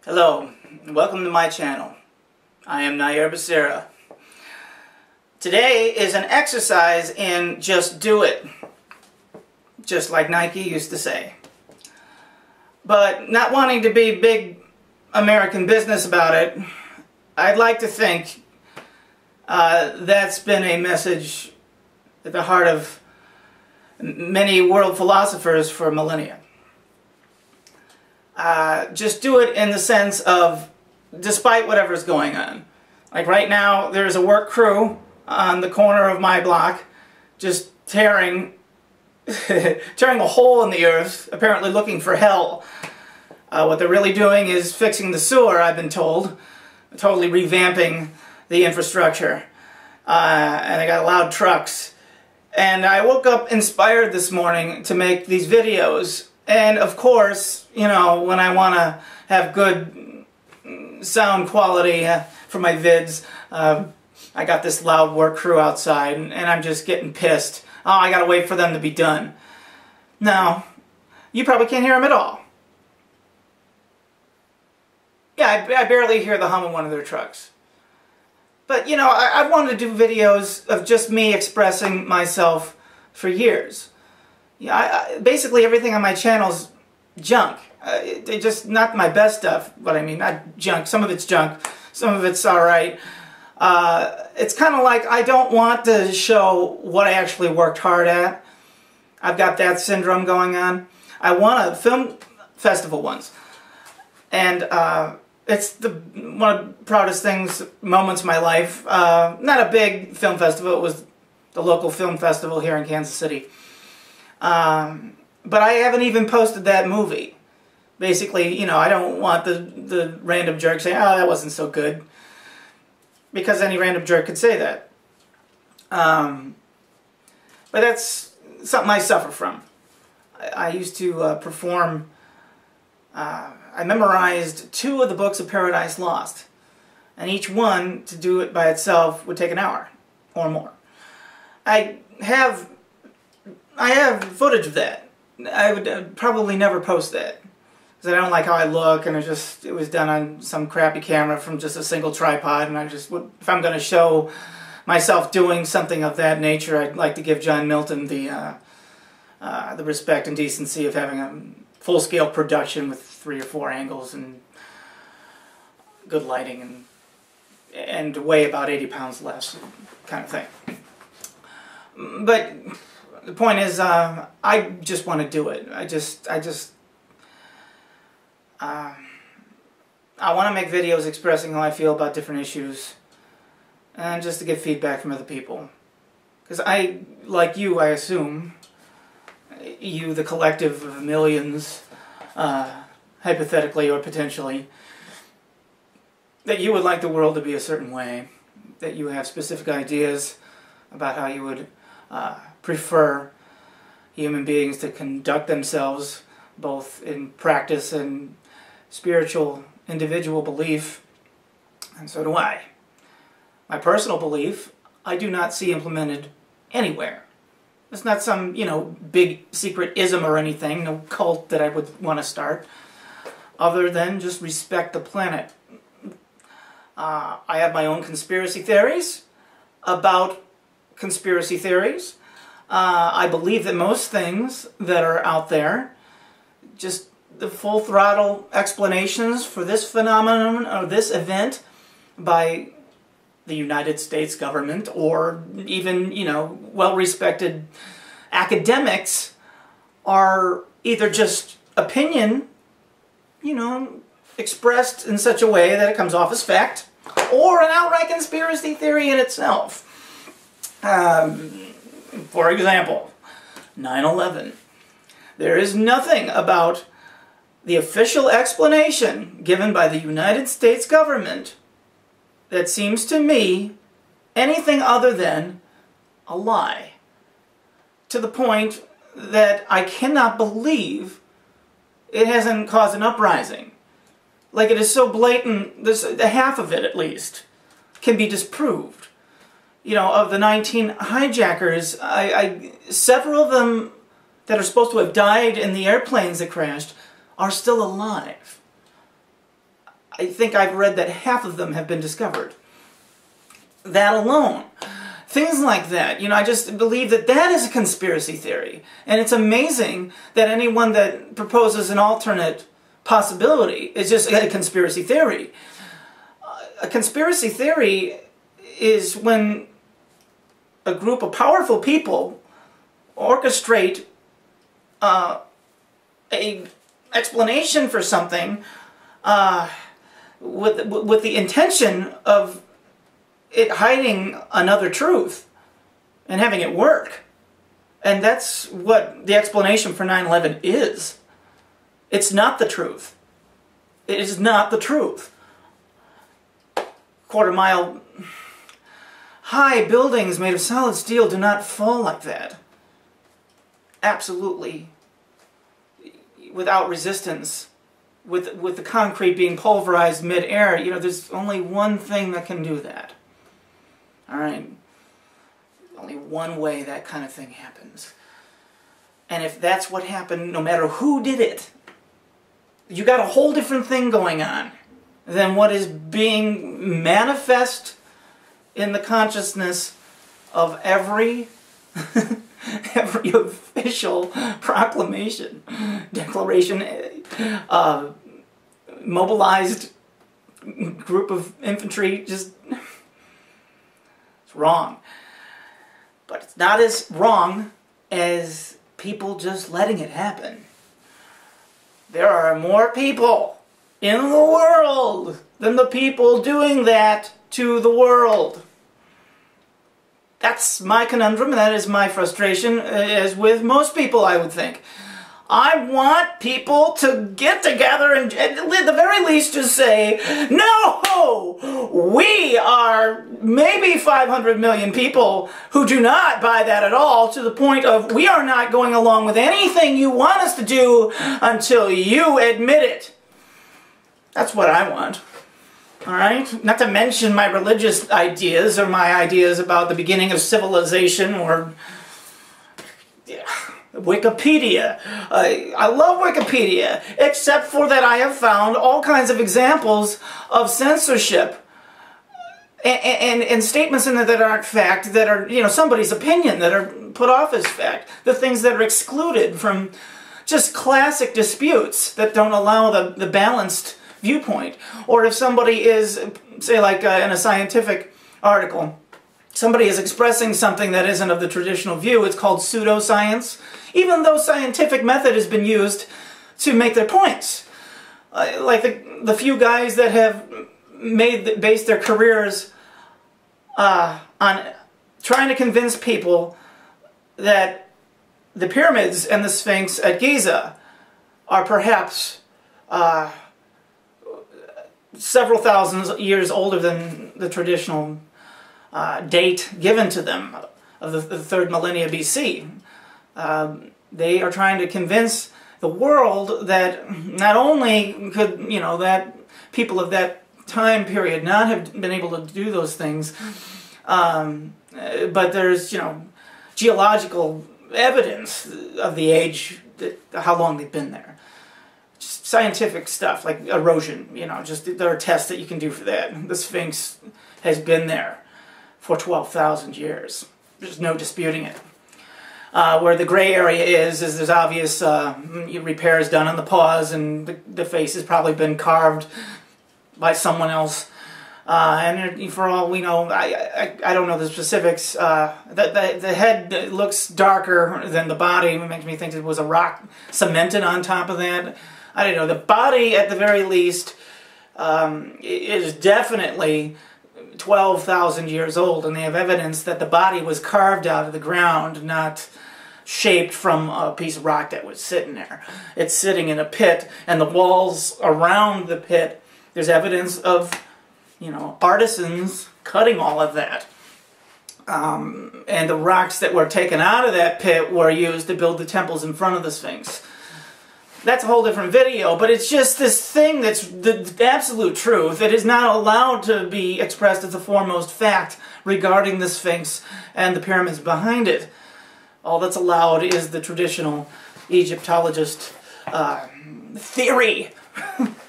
Hello, and welcome to my channel. I am Nair Becerra. Today is an exercise in just do it, just like Nike used to say. But not wanting to be big American business about it, I'd like to think that's been a message at the heart of many world philosophers for millennia. Just do it in the sense of, despite whatever's going on. Like right now, there's a work crew on the corner of my block just tearing a hole in the earth, apparently looking for hell. What they're really doing is fixing the sewer, I've been told. Totally revamping the infrastructure. And they got loud trucks. And I woke up inspired this morning to make these videos. And of course, you know, when I want to have good sound quality for my vids, I got this loud work crew outside and I'm just getting pissed. Oh, I gotta wait for them to be done. Now, you probably can't hear them at all. Yeah, I barely hear the hum of one of their trucks. But, you know, I wanted to do videos of just me expressing myself for years. Yeah, basically everything on my channel's junk. They're just not my best stuff, but I mean, not junk. Some of it's junk, some of it's alright. It's kind of like I don't want to show what I actually worked hard at. I've got that syndrome going on. I won a film festival once, and it's one of the proudest moments of my life. Not a big film festival, it was the local film festival here in Kansas City. But I haven't even posted that movie. Basically, you know, I don't want the random jerk saying, oh, that wasn't so good. Because any random jerk could say that. But that's something I suffer from. I used to perform, I memorized 2 of the books of Paradise Lost. And each one, to do it by itself, would take an hour or more. I have footage of that. I would probably never post that because I don't like how I look, and it was done on some crappy camera from just a single tripod. And if I'm going to show myself doing something of that nature, I'd like to give John Milton the respect and decency of having a full-scale production with 3 or 4 angles and good lighting and weigh about 80 pounds less, kind of thing. But the point is, I just want to do it. I want to make videos expressing how I feel about different issues, and just to get feedback from other people. Because like you, I assume, you, the collective of millions, hypothetically or potentially, that you would like the world to be a certain way, that you have specific ideas about how you would prefer human beings to conduct themselves, both in practice and spiritual individual belief, and so do I. My personal belief, I do not see implemented anywhere. It's not some, you know, big secret ism or anything, no cult that I would want to start, other than just respect the planet. I have my own conspiracy theories about conspiracy theories. I believe that most things that are out there, just the full throttle explanations for this phenomenon or this event by the United States government or even, you know, well-respected academics are either just opinion, you know, expressed in such a way that it comes off as fact, or an outright conspiracy theory in itself. For example, 9/11. There is nothing about the official explanation given by the United States government that seems to me anything other than a lie. To the point that I cannot believe it hasn't caused an uprising. Like, it is so blatant, half of it at least can be disproved. You know, of the 19 hijackers, several of them that are supposed to have died in the airplanes that crashed are still alive. I think I've read that half of them have been discovered. That alone. Things like that. You know, I just believe that that is a conspiracy theory. And it's amazing that anyone that proposes an alternate possibility is just a conspiracy theory. A conspiracy theory is when a group of powerful people orchestrate a explanation for something with the intention of it hiding another truth and having it work. And that's what the explanation for 9/11 is. It's not the truth. It is not the truth. Quarter-mile high buildings made of solid steel do not fall like that. Absolutely. Without resistance. With the concrete being pulverized mid-air, you know, there's only one thing that can do that. Alright? Only one way that kind of thing happens. And if that's what happened, no matter who did it, you got a whole different thing going on than what is being manifest in the consciousness of every every official proclamation, declaration, mobilized group of infantry. Just, it's wrong. But it's not as wrong as people just letting it happen. There are more people in the world than the people doing that to the world. That's my conundrum, and that is my frustration, as with most people, I would think. I want people to get together and at the very least just say, no, we are maybe 500 million people who do not buy that at all, to the point of we are not going along with anything you want us to do until you admit it. That's what I want. Alright? Not to mention my religious ideas or my ideas about the beginning of civilization or Wikipedia. I love Wikipedia, except for that I have found all kinds of examples of censorship and statements in it that aren't fact, that are, you know, somebody's opinion, that are put off as fact. The things that are excluded from just classic disputes that don't allow the balanced viewpoint. Or if somebody is, say like in a scientific article, somebody is expressing something that isn't of the traditional view, it's called pseudoscience, even though scientific method has been used to make their points. Like the few guys that have based their careers on trying to convince people that the pyramids and the Sphinx at Giza are perhaps several thousand years older than the traditional date given to them of the 3rd millennia BC. They are trying to convince the world that not only could, you know, that people of that time period not have been able to do those things, but there's, you know, geological evidence of the age, how long they've been there. Just scientific stuff like erosion, you know, just there are tests that you can do for that. The Sphinx has been there for 12,000 years. There's no disputing it. Where the gray area is there's obvious repairs done on the paws, and the face has probably been carved by someone else. And for all we know, I don't know the specifics. The head looks darker than the body. It makes me think it was a rock cemented on top of that. I don't know. The body, at the very least, is definitely 12,000 years old, and they have evidence that the body was carved out of the ground, not shaped from a piece of rock that was sitting there. It's sitting in a pit, and the walls around the pit, there's evidence of, you know, artisans cutting all of that. And the rocks that were taken out of that pit were used to build the temples in front of the Sphinx. That's a whole different video, but it's just this thing that's the absolute truth that is not allowed to be expressed as the foremost fact regarding the Sphinx and the pyramids behind it. All that's allowed is the traditional Egyptologist theory.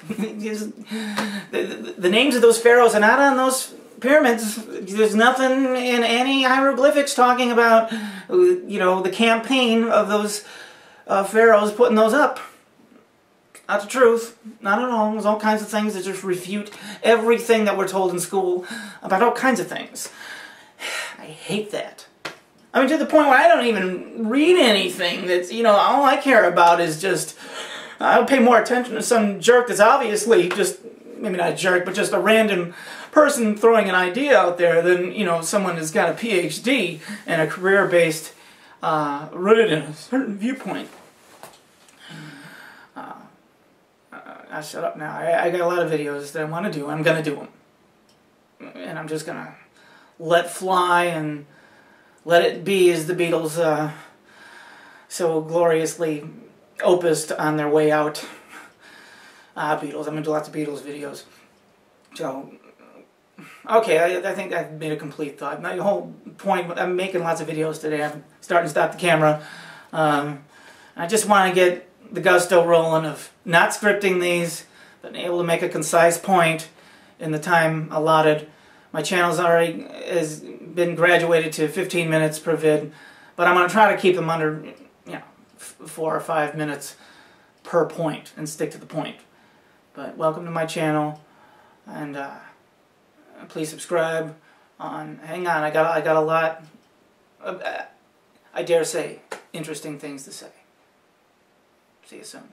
The names of those pharaohs are not on those pyramids. There's nothing in any hieroglyphics talking about, you know, the campaign of those pharaohs putting those up. Not the truth. Not at all. There's all kinds of things that just refute everything that we're told in school about all kinds of things. I hate that. I mean, to the point where I don't even read anything that's, you know, all I care about is just, I'll pay more attention to some jerk that's obviously just, maybe not a jerk, but just a random person throwing an idea out there than, you know, someone who's got a PhD and a career-based, rooted in a certain viewpoint. I'll shut up now. I got a lot of videos that I want to do. I'm going to do them. And I'm just going to let fly and let it be, as the Beatles so gloriously opused on their way out. Beatles. I'm going to do lots of Beatles videos. So, okay, I think I've made a complete thought. My whole point, I'm making lots of videos today. I'm starting to stop the camera. I just want to get the gusto rolling of not scripting these, but able to make a concise point in the time allotted. My channel's already has been graduated to 15 minutes per vid, but I'm going to try to keep them under, you know, 4 or 5 minutes per point and stick to the point. But welcome to my channel, and please subscribe. Hang on, I got a lot of, I dare say, interesting things to say. See you soon.